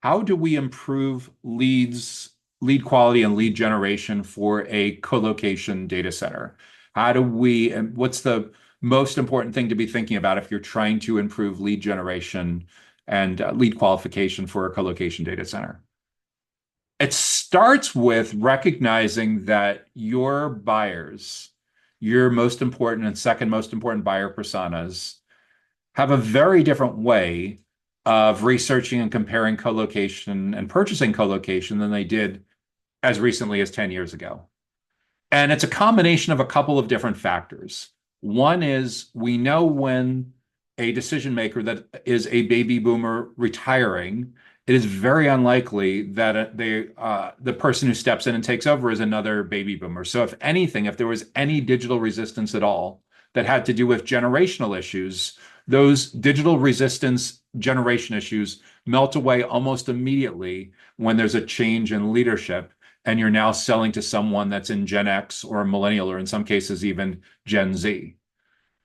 how do we improve lead quality and lead generation for a colocation data center? And what's the most important thing to be thinking about if you're trying to improve lead generation and lead qualification for a colocation data center? It starts with recognizing that your buyers, your most important and second most important buyer personas, have a very different way of researching and comparing colocation and purchasing colocation than they did as recently as 10 years ago. And it's a combination of a couple of different factors. One is we know when a decision maker that is a baby boomer retiring, it is very unlikely that the person who steps in and takes over is another baby boomer. So if anything, if there was any digital resistance at all that had to do with generational issues, those digital resistance generation issues melt away almost immediately when there's a change in leadership and you're now selling to someone that's in Gen X or a millennial, or in some cases, even Gen Z.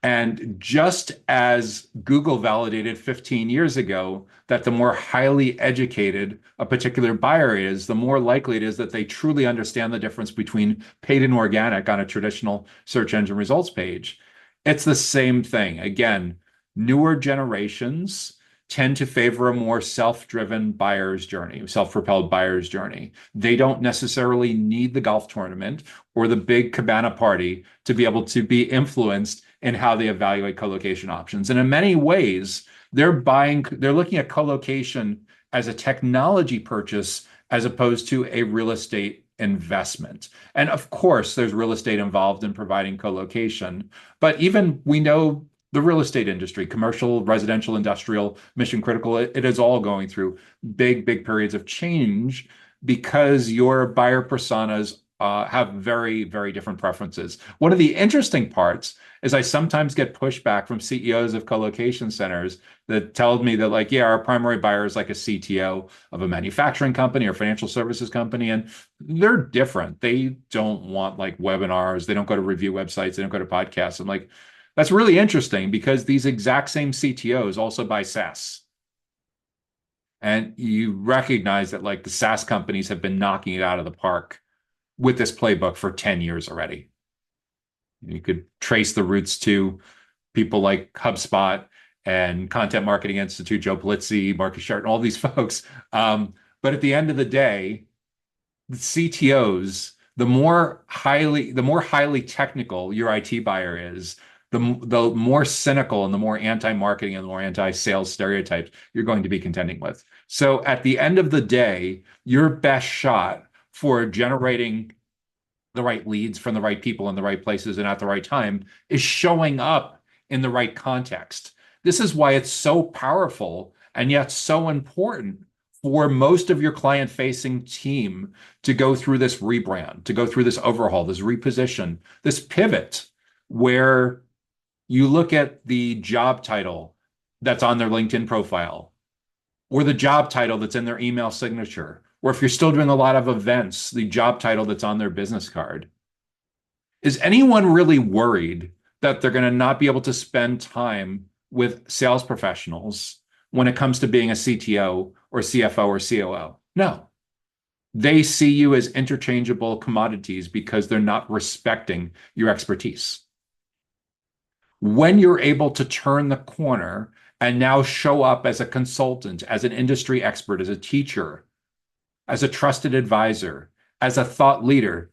And just as Google validated 15 years ago that the more highly educated a particular buyer is, the more likely it is that they truly understand the difference between paid and organic on a traditional search engine results page. It's the same thing. Again, newer generations tend to favor a more self-driven buyer's journey, self-propelled buyer's journey. They don't necessarily need the golf tournament or the big cabana party to be able to be influenced in how they evaluate colocation options. And in many ways, they're looking at colocation as a technology purchase as opposed to a real estate investment. And of course, there's real estate involved in providing colocation, but even we know the real estate industry, commercial, residential, industrial, mission critical, it is all going through big periods of change because your buyer personas have very different preferences. One of the interesting parts is I sometimes get pushback from CEOs of colocation centers that tell me that, like, yeah, our primary buyer is like a CTO of a manufacturing company or financial services company, and they're different. They don't want like webinars. They don't go to review websites. They don't go to podcasts. I'm like, that's really interesting because these exact same CTOs also buy SaaS. And you recognize that like the SaaS companies have been knocking it out of the park with this playbook for 10 years already. You could trace the roots to people like HubSpot and Content Marketing Institute, Joe Polizzi, Marcus Shart, all these folks. But at the end of the day, the CTOs, the more highly technical your IT buyer is, the more cynical and the more anti-marketing and the more anti-sales stereotypes you're going to be contending with. So at the end of the day, your best shot for generating the right leads from the right people in the right places and at the right time is showing up in the right context. This is why it's so powerful and yet so important for most of your client-facing team to go through this rebrand, to go through this overhaul, this reposition, this pivot, where you look at the job title that's on their LinkedIn profile, or the job title that's in their email signature, or if you're still doing a lot of events, the job title that's on their business card. Is anyone really worried that they're going to not be able to spend time with sales professionals when it comes to being a CTO or CFO or COO? No. They see you as interchangeable commodities because they're not respecting your expertise. When you're able to turn the corner and now show up as a consultant, as an industry expert, as a teacher, as a trusted advisor, as a thought leader,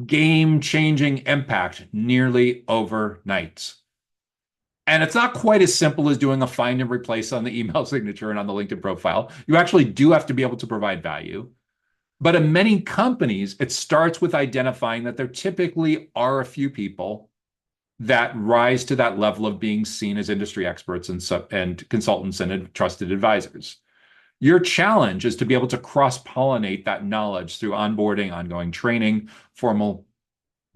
game-changing impact nearly overnight. And it's not quite as simple as doing a find and replace on the email signature and on the LinkedIn profile. You actually do have to be able to provide value. But in many companies, it starts with identifying that there typically are a few people that rise to that level of being seen as industry experts and consultants and trusted advisors. Your challenge is to be able to cross-pollinate that knowledge through onboarding, ongoing training, formal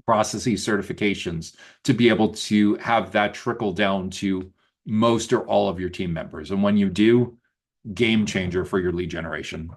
processes, certifications, to be able to have that trickle down to most or all of your team members. And when you do, game changer for your lead generation.